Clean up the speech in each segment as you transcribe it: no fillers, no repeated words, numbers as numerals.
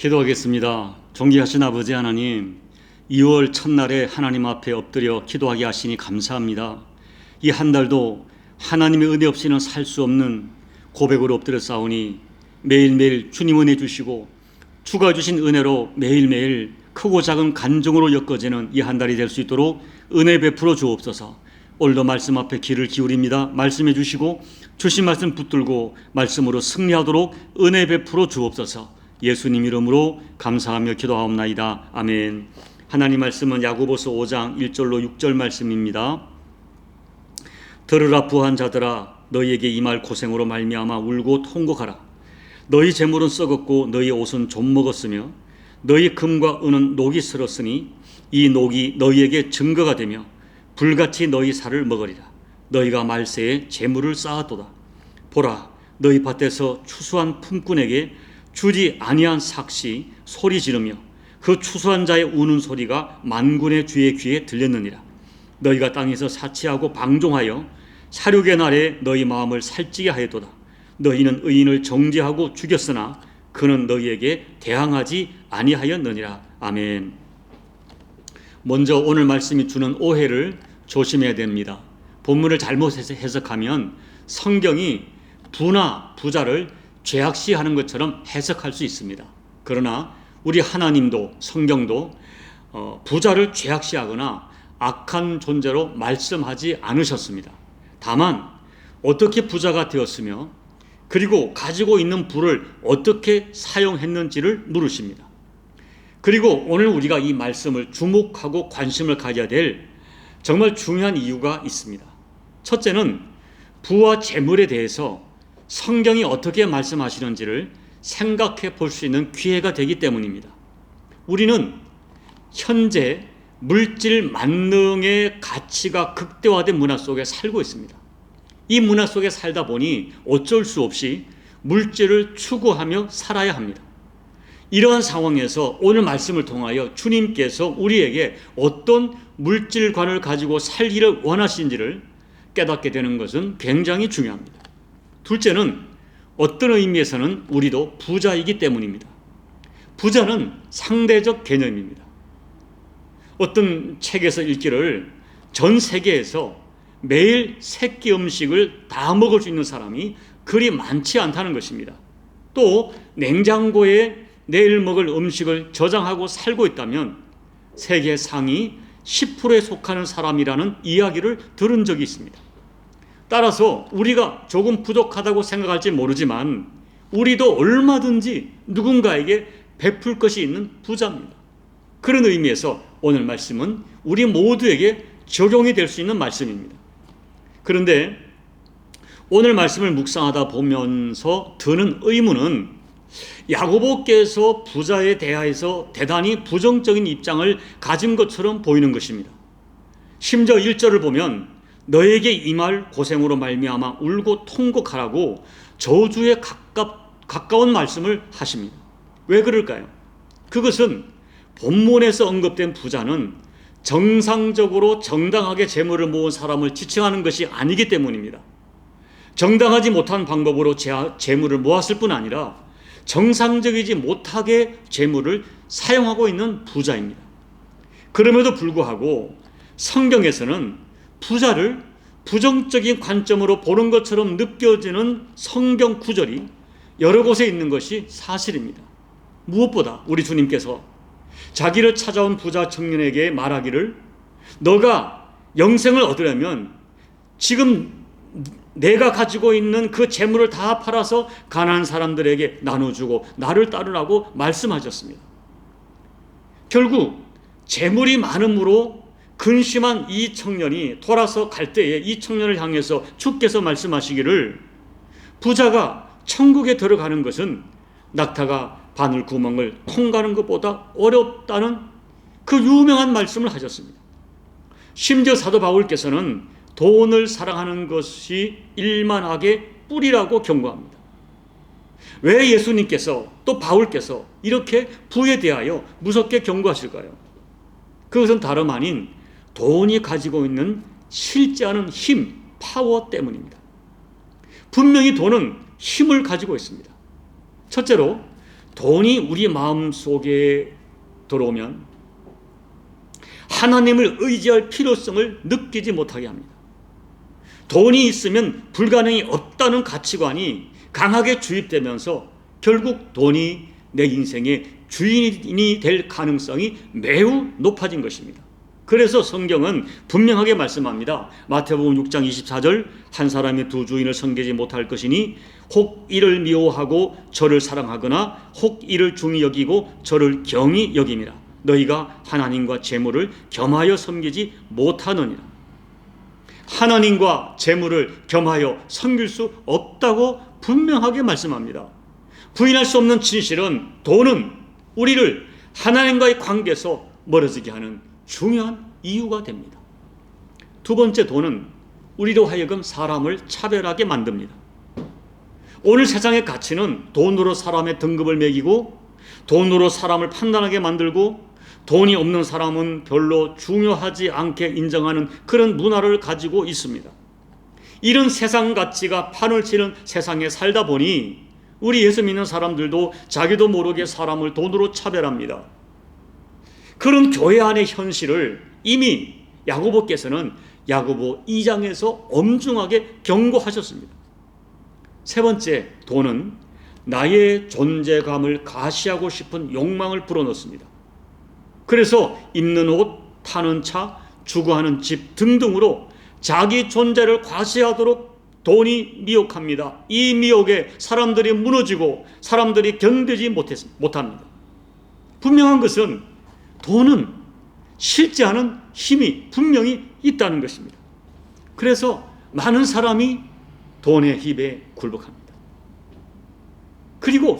기도하겠습니다. 존귀하신 아버지 하나님, 2월 첫날에 하나님 앞에 엎드려 기도하게 하시니 감사합니다. 이 한 달도 하나님의 은혜 없이는 살 수 없는 고백으로 엎드려 싸우니 매일매일 주님 은혜 주시고 주가 주신 은혜로 매일매일 크고 작은 간증으로 엮어지는 이 한 달이 될 수 있도록 은혜 베풀어 주옵소서. 오늘도 말씀 앞에 귀를 기울입니다. 말씀해 주시고 주신 말씀 붙들고 말씀으로 승리하도록 은혜 베풀어 주옵소서. 예수님 이름으로 감사하며 기도하옵나이다. 아멘. 하나님 말씀은 야고보서 5장 1절로 6절 말씀입니다. 들으라 부한 자들아, 너희에게 임할 고생으로 말미암아 울고 통곡하라. 너희 재물은 썩었고 너희 옷은 좀 먹었으며 너희 금과 은은 녹이 슬었으니 이 녹이 너희에게 증거가 되며 불같이 너희 살을 먹으리라. 너희가 말세에 재물을 쌓았도다. 보라, 너희 밭에서 추수한 품꾼에게 주지 아니한 삭시 소리 지르며 그 추수한 자의 우는 소리가 만군의 주의 귀에 들렸느니라. 너희가 땅에서 사치하고 방종하여 사륙의 날에 너희 마음을 살찌게 하였도다. 너희는 의인을 정죄하고 죽였으나 그는 너희에게 대항하지 아니하였느니라. 아멘. 먼저 오늘 말씀이 주는 오해를 조심해야 됩니다. 본문을 잘못 해석하면 성경이 부나 부자를 죄악시하는 것처럼 해석할 수 있습니다. 그러나 우리 하나님도 성경도 부자를 죄악시하거나 악한 존재로 말씀하지 않으셨습니다. 다만 어떻게 부자가 되었으며 그리고 가지고 있는 부를 어떻게 사용했는지를 물으십니다. 그리고 오늘 우리가 이 말씀을 주목하고 관심을 가져야 될 정말 중요한 이유가 있습니다. 첫째는 부와 재물에 대해서 성경이 어떻게 말씀하시는지를 생각해 볼 수 있는 기회가 되기 때문입니다. 우리는 현재 물질 만능의 가치가 극대화된 문화 속에 살고 있습니다. 이 문화 속에 살다 보니 어쩔 수 없이 물질을 추구하며 살아야 합니다. 이러한 상황에서 오늘 말씀을 통하여 주님께서 우리에게 어떤 물질관을 가지고 살기를 원하시는지를 깨닫게 되는 것은 굉장히 중요합니다. 둘째는 어떤 의미에서는 우리도 부자이기 때문입니다. 부자는 상대적 개념입니다. 어떤 책에서 읽기를 전 세계에서 매일 세끼 음식을 다 먹을 수 있는 사람이 그리 많지 않다는 것입니다. 또 냉장고에 내일 먹을 음식을 저장하고 살고 있다면 세계 상위 10%에 속하는 사람이라는 이야기를 들은 적이 있습니다. 따라서 우리가 조금 부족하다고 생각할지 모르지만 우리도 얼마든지 누군가에게 베풀 것이 있는 부자입니다. 그런 의미에서 오늘 말씀은 우리 모두에게 적용이 될 수 있는 말씀입니다. 그런데 오늘 말씀을 묵상하다 보면서 드는 의문은 야고보께서 부자에 대하여서 대단히 부정적인 입장을 가진 것처럼 보이는 것입니다. 심지어 1절을 보면 너에게 임할 고생으로 말미암아 울고 통곡하라고 저주에 가까운 말씀을 하십니다. 왜 그럴까요? 그것은 본문에서 언급된 부자는 정상적으로 정당하게 재물을 모은 사람을 지칭하는 것이 아니기 때문입니다. 정당하지 못한 방법으로 재물을 모았을 뿐 아니라 정상적이지 못하게 재물을 사용하고 있는 부자입니다. 그럼에도 불구하고 성경에서는 부자를 부정적인 관점으로 보는 것처럼 느껴지는 성경 구절이 여러 곳에 있는 것이 사실입니다. 무엇보다 우리 주님께서 자기를 찾아온 부자 청년에게 말하기를 너가 영생을 얻으려면 지금 내가 가지고 있는 그 재물을 다 팔아서 가난한 사람들에게 나눠주고 나를 따르라고 말씀하셨습니다. 결국 재물이 많음으로 근심한 이 청년이 돌아서 갈 때에 이 청년을 향해서 주께서 말씀하시기를 부자가 천국에 들어가는 것은 낙타가 바늘 구멍을 통과하는 것보다 어렵다는 그 유명한 말씀을 하셨습니다. 심지어 사도 바울께서는 돈을 사랑하는 것이 일만하게 뿌리라고 경고합니다. 왜 예수님께서 또 바울께서 이렇게 부에 대하여 무섭게 경고하실까요? 그것은 다름 아닌 돈이 가지고 있는 실제하는 힘, 파워 때문입니다. 분명히 돈은 힘을 가지고 있습니다. 첫째로 돈이 우리 마음속에 들어오면 하나님을 의지할 필요성을 느끼지 못하게 합니다. 돈이 있으면 불가능이 없다는 가치관이 강하게 주입되면서 결국 돈이 내 인생의 주인이 될 가능성이 매우 높아진 것입니다. 그래서 성경은 분명하게 말씀합니다. 마태복음 6장 24절, 한 사람이 두 주인을 섬기지 못할 것이니 혹 이를 미워하고 저를 사랑하거나 혹 이를 중히 여기고 저를 경히 여김이라. 너희가 하나님과 재물을 겸하여 섬기지 못하느니라. 하나님과 재물을 겸하여 섬길 수 없다고 분명하게 말씀합니다. 부인할 수 없는 진실은 돈은 우리를 하나님과의 관계에서 멀어지게 하는 중요한 이유가 됩니다. 두 번째, 돈은 우리로 하여금 사람을 차별하게 만듭니다. 오늘 세상의 가치는 돈으로 사람의 등급을 매기고 돈으로 사람을 판단하게 만들고 돈이 없는 사람은 별로 중요하지 않게 인정하는 그런 문화를 가지고 있습니다. 이런 세상 가치가 판을 치는 세상에 살다 보니 우리 예수 믿는 사람들도 자기도 모르게 사람을 돈으로 차별합니다. 그런 교회 안의 현실을 이미 야고보께서는 야고보 2장에서 엄중하게 경고하셨습니다. 세 번째, 돈은 나의 존재감을 가시하고 싶은 욕망을 불어넣습니다. 그래서 입는 옷, 타는 차, 주거하는 집 등등으로 자기 존재를 과시하도록 돈이 미혹합니다. 이 미혹에 사람들이 무너지고 사람들이 견디지 못합니다. 분명한 것은 돈은 실지 않은 힘이 분명히 있다는 것입니다. 그래서 많은 사람이 돈의 힘에 굴복합니다. 그리고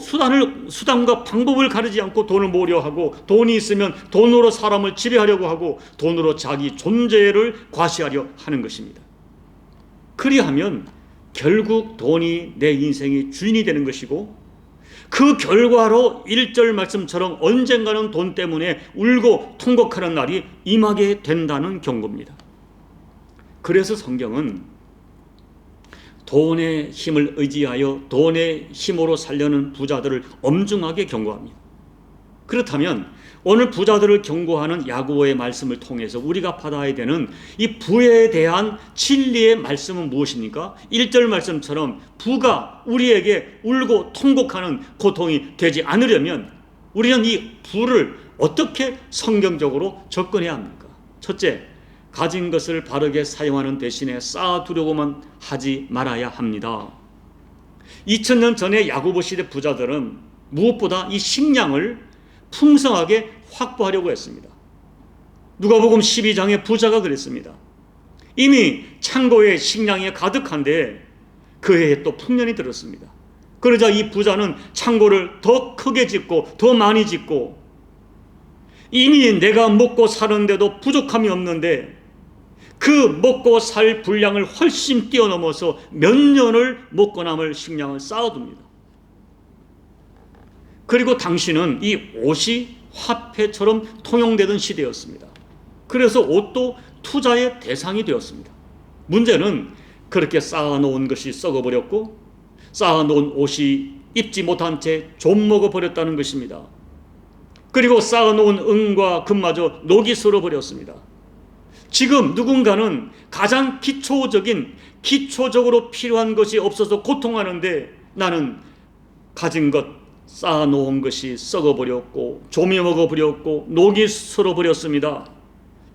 수단과 방법을 가리지 않고 돈을 모으려 하고, 돈이 있으면 돈으로 사람을 지배하려고 하고 돈으로 자기 존재를 과시하려 하는 것입니다. 그리하면 결국 돈이 내 인생의 주인이 되는 것이고, 그 결과로 1절 말씀처럼 언젠가는 돈 때문에 울고 통곡하는 날이 임하게 된다는 경고입니다. 그래서 성경은 돈의 힘을 의지하여 돈의 힘으로 살려는 부자들을 엄중하게 경고합니다. 그렇다면 오늘 부자들을 경고하는 야고보의 말씀을 통해서 우리가 받아야 되는 이 부에 대한 진리의 말씀은 무엇입니까? 1절 말씀처럼 부가 우리에게 울고 통곡하는 고통이 되지 않으려면 우리는 이 부를 어떻게 성경적으로 접근해야 합니까? 첫째, 가진 것을 바르게 사용하는 대신에 쌓아두려고만 하지 말아야 합니다. 2000년 전에 야고보 시대 부자들은 무엇보다 이 식량을 풍성하게 확보하려고 했습니다. 누가복음 12장의 부자가 그랬습니다. 이미 창고에 식량이 가득한데 그 해에 또 풍년이 들었습니다. 그러자 이 부자는 창고를 더 크게 짓고 더 많이 짓고, 이미 내가 먹고 사는데도 부족함이 없는데 그 먹고 살 분량을 훨씬 뛰어넘어서 몇 년을 먹고 남을 식량을 쌓아둡니다. 그리고 당시는 이 옷이 화폐처럼 통용되던 시대였습니다. 그래서 옷도 투자의 대상이 되었습니다. 문제는 그렇게 쌓아놓은 것이 썩어버렸고 쌓아놓은 옷이 입지 못한 채 좀먹어버렸다는 것입니다. 그리고 쌓아놓은 은과 금마저 녹이 슬어버렸습니다. 지금 누군가는 가장 기초적으로 필요한 것이 없어서 고통하는데, 나는 가진 것 쌓아놓은 것이 썩어버렸고 조미먹어버렸고 녹이 슬어버렸습니다.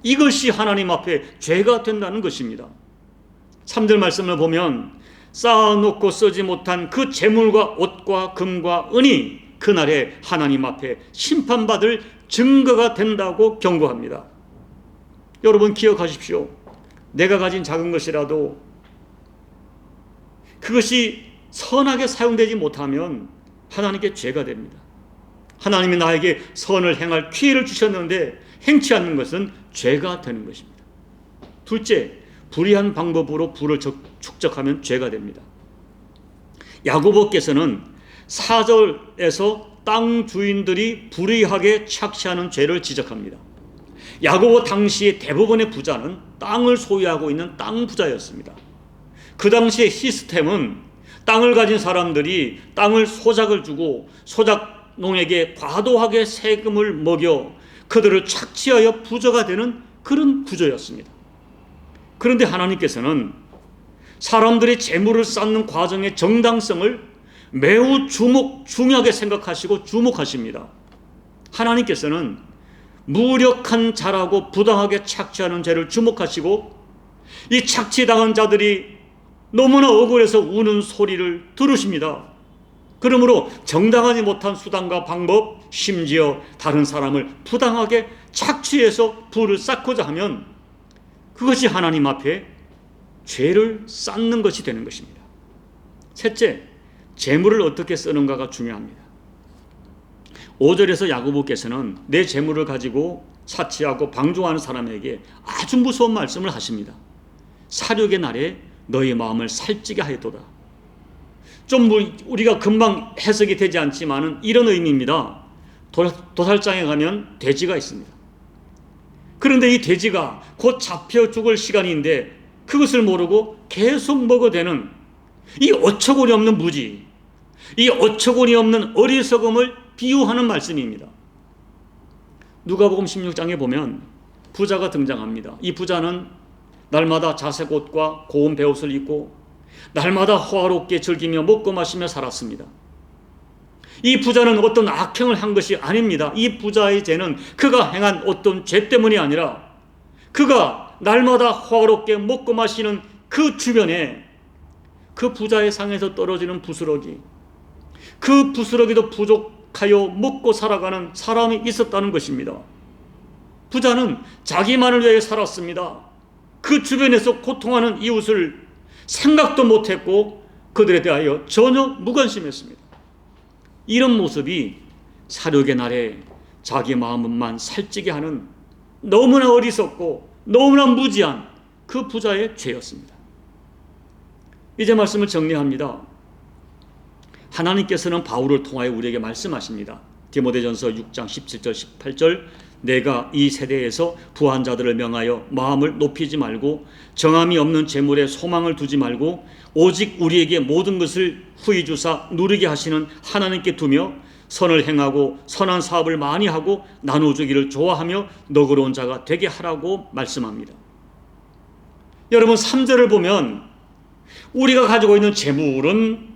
이것이 하나님 앞에 죄가 된다는 것입니다. 3절 말씀을 보면 쌓아놓고 쓰지 못한 그 재물과 옷과 금과 은이 그날에 하나님 앞에 심판받을 증거가 된다고 경고합니다. 여러분 기억하십시오. 내가 가진 작은 것이라도 그것이 선하게 사용되지 못하면 하나님께 죄가 됩니다. 하나님이 나에게 선을 행할 기회를 주셨는데 행치 않는 것은 죄가 되는 것입니다. 둘째, 불의한 방법으로 부를 축적하면 죄가 됩니다. 야고보께서는 4절에서 땅 주인들이 불의하게 착취하는 죄를 지적합니다. 야고보 당시의 대부분의 부자는 땅을 소유하고 있는 땅 부자였습니다. 그 당시의 시스템은 땅을 가진 사람들이 땅을 소작을 주고 소작 농에게 과도하게 세금을 먹여 그들을 착취하여 부자가 되는 그런 구조였습니다. 그런데 하나님께서는 사람들이 재물을 쌓는 과정의 정당성을 매우 중요하게 생각하시고 주목하십니다. 하나님께서는 무력한 자라고 부당하게 착취하는 죄를 주목하시고 이 착취당한 자들이 너무나 억울해서 우는 소리를 들으십니다. 그러므로 정당하지 못한 수단과 방법, 심지어 다른 사람을 부당하게 착취해서 부를 쌓고자 하면 그것이 하나님 앞에 죄를 쌓는 것이 되는 것입니다. 셋째, 재물을 어떻게 쓰는가가 중요합니다. 5절에서 야고보께서는 내 재물을 가지고 사치하고 방종하는 사람에게 아주 무서운 말씀을 하십니다. 사륙의 날에 너희 마음을 살찌게 하였도다. 좀 우리가 금방 해석이 되지 않지만은 이런 의미입니다. 도살장에 가면 돼지가 있습니다. 그런데 이 돼지가 곧 잡혀 죽을 시간인데 그것을 모르고 계속 먹어대는 이 어처구니 없는 무지, 이 어처구니 없는 어리석음을 비유하는 말씀입니다. 누가복음 16장에 보면 부자가 등장합니다. 이 부자는 날마다 자색 옷과 고운 베옷을 입고 날마다 호화롭게 즐기며 먹고 마시며 살았습니다. 이 부자는 어떤 악행을 한 것이 아닙니다. 이 부자의 죄는 그가 행한 어떤 죄 때문이 아니라 그가 날마다 호화롭게 먹고 마시는 그 주변에 그 부자의 상에서 떨어지는 부스러기, 그 부스러기도 부족하여 먹고 살아가는 사람이 있었다는 것입니다. 부자는 자기만을 위해 살았습니다. 그 주변에서 고통하는 이웃을 생각도 못했고 그들에 대하여 전혀 무관심했습니다. 이런 모습이 사륙의 날에 자기 마음만 살찌게 하는 너무나 어리석고 너무나 무지한 그 부자의 죄였습니다. 이제 말씀을 정리합니다. 하나님께서는 바울을 통하여 우리에게 말씀하십니다. 디모데전서 6장 17절 18절 내가 이 세대에서 부한 자들을 명하여 마음을 높이지 말고 정함이 없는 재물에 소망을 두지 말고 오직 우리에게 모든 것을 후히 주사 누리게 하시는 하나님께 두며 선을 행하고 선한 사업을 많이 하고 나눠주기를 좋아하며 너그러운 자가 되게 하라고 말씀합니다. 여러분 3절을 보면 우리가 가지고 있는 재물은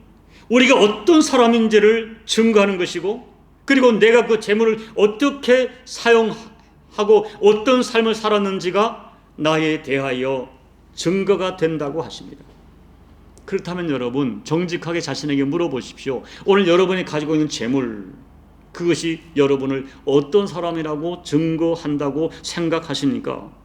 우리가 어떤 사람인지를 증거하는 것이고 그리고 내가 그 재물을 어떻게 사용하고 어떤 삶을 살았는지가 나에 대하여 증거가 된다고 하십니다. 그렇다면 여러분 정직하게 자신에게 물어보십시오. 오늘 여러분이 가지고 있는 재물, 그것이 여러분을 어떤 사람이라고 증거한다고 생각하십니까?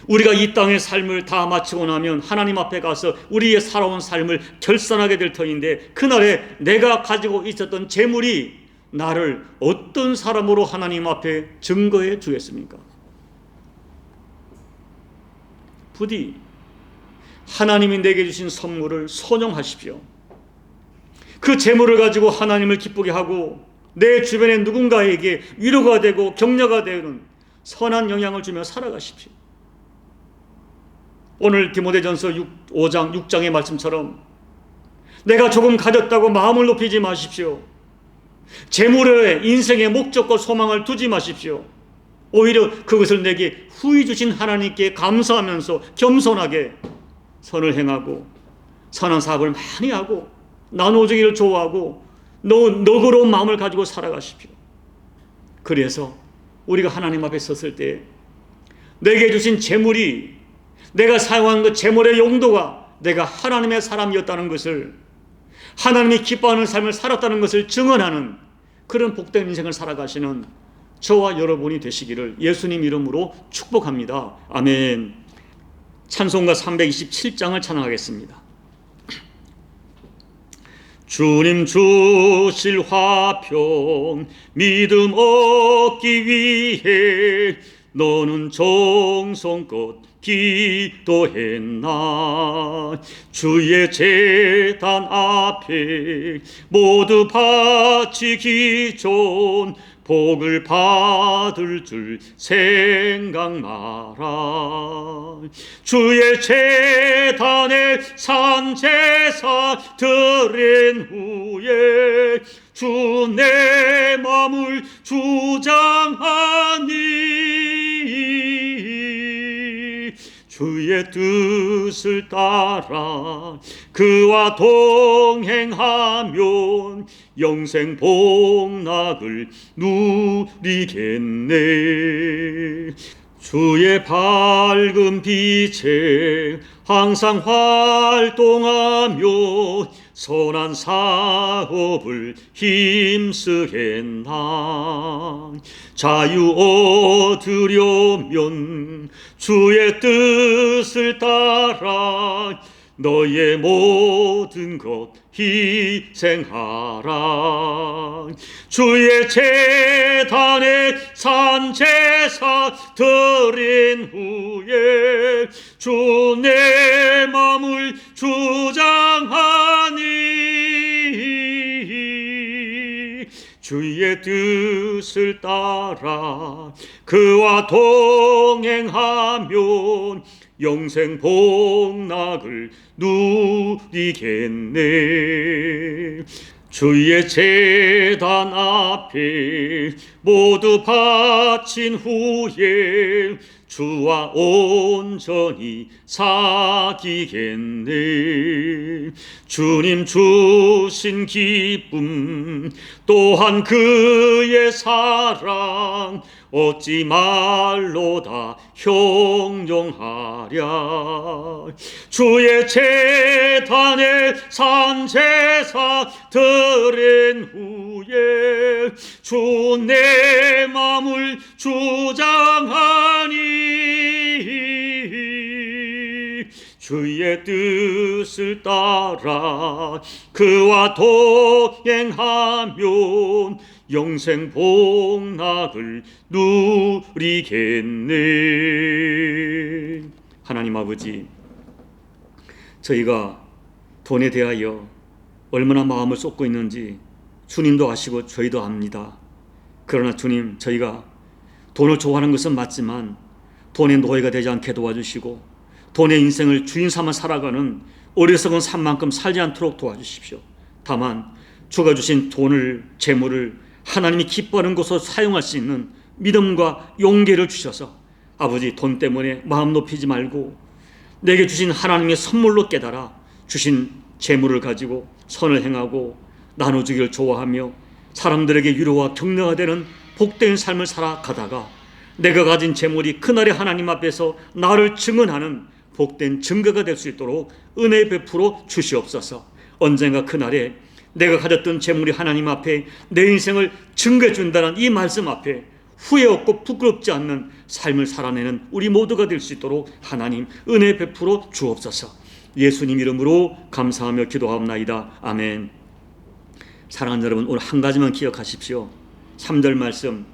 우리가 이 땅의 삶을 다 마치고 나면 하나님 앞에 가서 우리의 살아온 삶을 결산하게 될 터인데 그날에 내가 가지고 있었던 재물이 나를 어떤 사람으로 하나님 앞에 증거해 주겠습니까? 부디 하나님이 내게 주신 선물을 선용하십시오. 그 재물을 가지고 하나님을 기쁘게 하고 내 주변의 누군가에게 위로가 되고 격려가 되는 선한 영향을 주며 살아가십시오. 오늘 디모데전서 5장 6장의 말씀처럼 내가 조금 가졌다고 마음을 높이지 마십시오. 재물에 인생의 목적과 소망을 두지 마십시오. 오히려 그것을 내게 후히 주신 하나님께 감사하면서 겸손하게 선을 행하고 선한 사업을 많이 하고 나눠주기를 좋아하고 너그러운 마음을 가지고 살아가십시오. 그래서 우리가 하나님 앞에 섰을 때 내게 주신 재물이 내가 사용한 그 재물의 용도가 내가 하나님의 사람이었다는 것을, 하나님이 기뻐하는 삶을 살았다는 것을 증언하는 그런 복된 인생을 살아가시는 저와 여러분이 되시기를 예수님 이름으로 축복합니다. 아멘. 찬송가 327장을 찬양하겠습니다. 주님 주실 화평 믿음 얻기 위해 너는 정성껏 기도했나. 주의 제단 앞에 모두 바치기 전 복을 받을 줄 생각 마라. 주의 제단에 산 제사 드린 후에 주 내 맘을 주장하니 주의 뜻을 따라 그와 동행하면 영생 복락을 누리겠네. 주의 밝은 빛에 항상 활동하며 선한 사업을 힘쓰겠나. 자유 얻으려면 주의 뜻을 따라 너의 모든 것 희생하라. 주의 제단에 산 제사 드린 후에 주 내 맘을 주장하니 주의 뜻을 따라 그와 동행하면 영생 복락을 누리겠네. 주의 제단 앞에 모두 바친 후에 주와 온전히 사귀겠네. 주님 주신 기쁨 또한 그의 사랑 어찌 말로 다 형용하랴. 주의 제단에 산 제사 드린 후에 주 내 맘을 주장하니 주의 뜻을 따라 그와 동행하면 영생 복락을 누리겠네. 하나님 아버지, 저희가 돈에 대하여 얼마나 마음을 쏟고 있는지 주님도 아시고 저희도 압니다. 그러나 주님, 저희가 돈을 좋아하는 것은 맞지만 돈의 노예가 되지 않게 도와주시고 돈의 인생을 주인 삼아 살아가는 어리석은 삶만큼 살지 않도록 도와주십시오. 다만 주가 주신 돈을, 재물을 하나님이 기뻐하는 것으로 사용할 수 있는 믿음과 용기를 주셔서 아버지, 돈 때문에 마음 높이지 말고 내게 주신 하나님의 선물로 깨달아 주신 재물을 가지고 선을 행하고 나눠주기를 좋아하며 사람들에게 위로와 격려가 되는 복된 삶을 살아가다가 내가 가진 재물이 그날의 하나님 앞에서 나를 증언하는 복된 증거가 될 수 있도록 은혜 베풀어 주시옵소서. 언젠가 그날에 내가 가졌던 재물이 하나님 앞에 내 인생을 증거해 준다는 이 말씀 앞에 후회 없고 부끄럽지 않는 삶을 살아내는 우리 모두가 될 수 있도록 하나님 은혜 베풀어 주옵소서. 예수님 이름으로 감사하며 기도하옵나이다. 아멘. 사랑하는 여러분, 오늘 한 가지만 기억하십시오. 3절 말씀,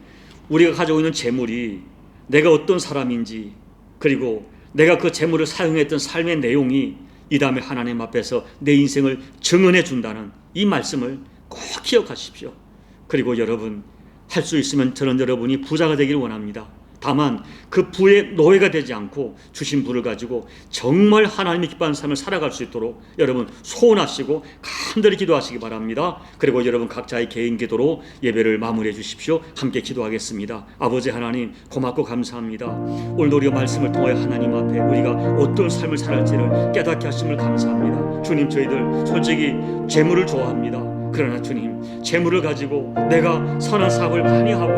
우리가 가지고 있는 재물이 내가 어떤 사람인지, 그리고 내가 그 재물을 사용했던 삶의 내용이 이 다음에 하나님 앞에서 내 인생을 증언해 준다는 이 말씀을 꼭 기억하십시오. 그리고 여러분, 할 수 있으면 저는 여러분이 부자가 되기를 원합니다. 다만 그 부의 노예가 되지 않고 주신 부를 가지고 정말 하나님이 기뻐하는 삶을 살아갈 수 있도록 여러분 소원하시고 간절히 기도하시기 바랍니다. 그리고 여러분 각자의 개인 기도로 예배를 마무리해 주십시오. 함께 기도하겠습니다. 아버지 하나님, 고맙고 감사합니다. 오늘 우리가 말씀을 통하여 하나님 앞에 우리가 어떤 삶을 살할지를 깨닫게 하심을 감사합니다. 주님, 저희들 솔직히 재물을 좋아합니다. 그러나 주님, 재물을 가지고 내가 선한 사업을 많이 하고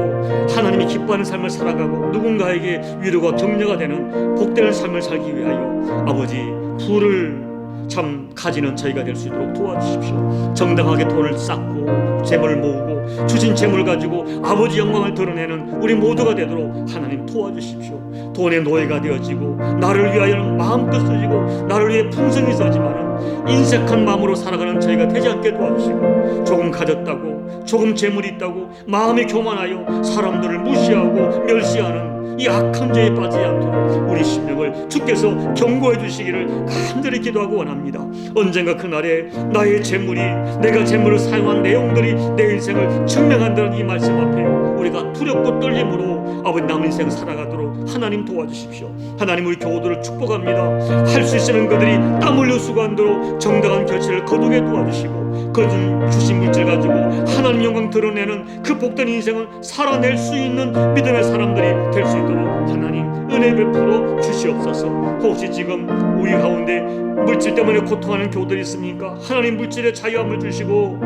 하나님이 기뻐하는 삶을 살아가고 누군가에게 위로가 격려가 되는 복되는 삶을 살기 위하여 아버지, 부를 참 가지는 저희가 될 수 있도록 도와주십시오. 정당하게 돈을 쌓고 재물을 모으고 주신 재물을 가지고 아버지 영광을 드러내는 우리 모두가 되도록 하나님 도와주십시오. 돈의 노예가 되어지고 나를 위하여는 마음껏 쓰지고 나를 위해 풍성히 쓰지만은 인색한 마음으로 살아가는 저희가 되지 않게 도와주시고, 조금 가졌다고, 조금 재물이 있다고 마음이 교만하여 사람들을 무시하고 멸시하는 이 악한 죄에 빠지지 않도록 우리 심령을 주께서 경고해 주시기를 간절히 기도하고 원합니다. 언젠가 그날에 나의 재물이, 내가 재물을 사용한 내용들이 내 인생을 증명한다는 이 말씀 앞에 우리가 두렵고 떨림으로 아버지 남은 인생 살아가도록 하나님 도와주십시오. 하나님 우리 교우들을 축복합니다. 할 수 있으면 그들이 땀 흘려 수고한도록 정당한 결실을 거두게 도와주시고 거둔 주신 물질 가지고 하나님 영광 드러내는 그 복된 인생을 살아낼 수 있는 믿음의 사람들이 될 수 있도록 하나님 은혜 베풀어 주시옵소서. 혹시 지금 우리 가운데 물질 때문에 고통하는 교우들이 있습니까? 하나님 물질의 자유함을 주시고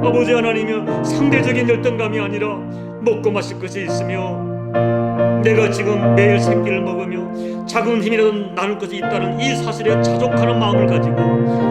아버지 하나님이여 상대적인 열등감이 아니라 먹고 마실 것이 있으며 내가 지금 매일 생기를 먹으며 작은 힘이라도 나눌 것이 있다는 이 사실에 자족하는 마음을 가지고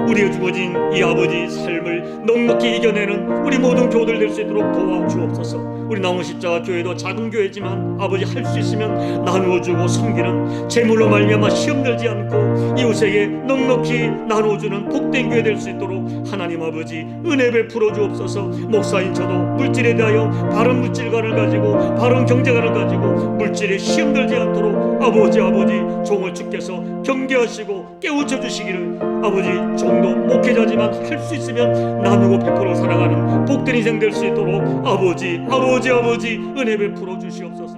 우리의 주어진 이 아버지 삶을 넉넉히 이겨내는 우리 모든 교우들 될 수 있도록 도와주옵소서. 우리 나무 십자가 교회도 작은 교회지만 아버지 할 수 있으면 나누어주고 섬기는 재물로 말미암아 시험 들지 않고 이웃에게 넉넉히 나누어주는 복된 교회 될 수 있도록 하나님 아버지 은혜 베풀어 주옵소서. 목사인 저도 물질에 대하여 바른 물질관을 가지고 바른 경제관을 가지고 물질에 시험 들지 않도록 아버지 종을 주께서 경계하시고 깨우쳐 주시기를 아버지 종도 목회자지만 할 수 있으면 나누고 베풀어 살아가는 복된 인생 될 수 있도록 아버지 은혜 베풀어 주시옵소서.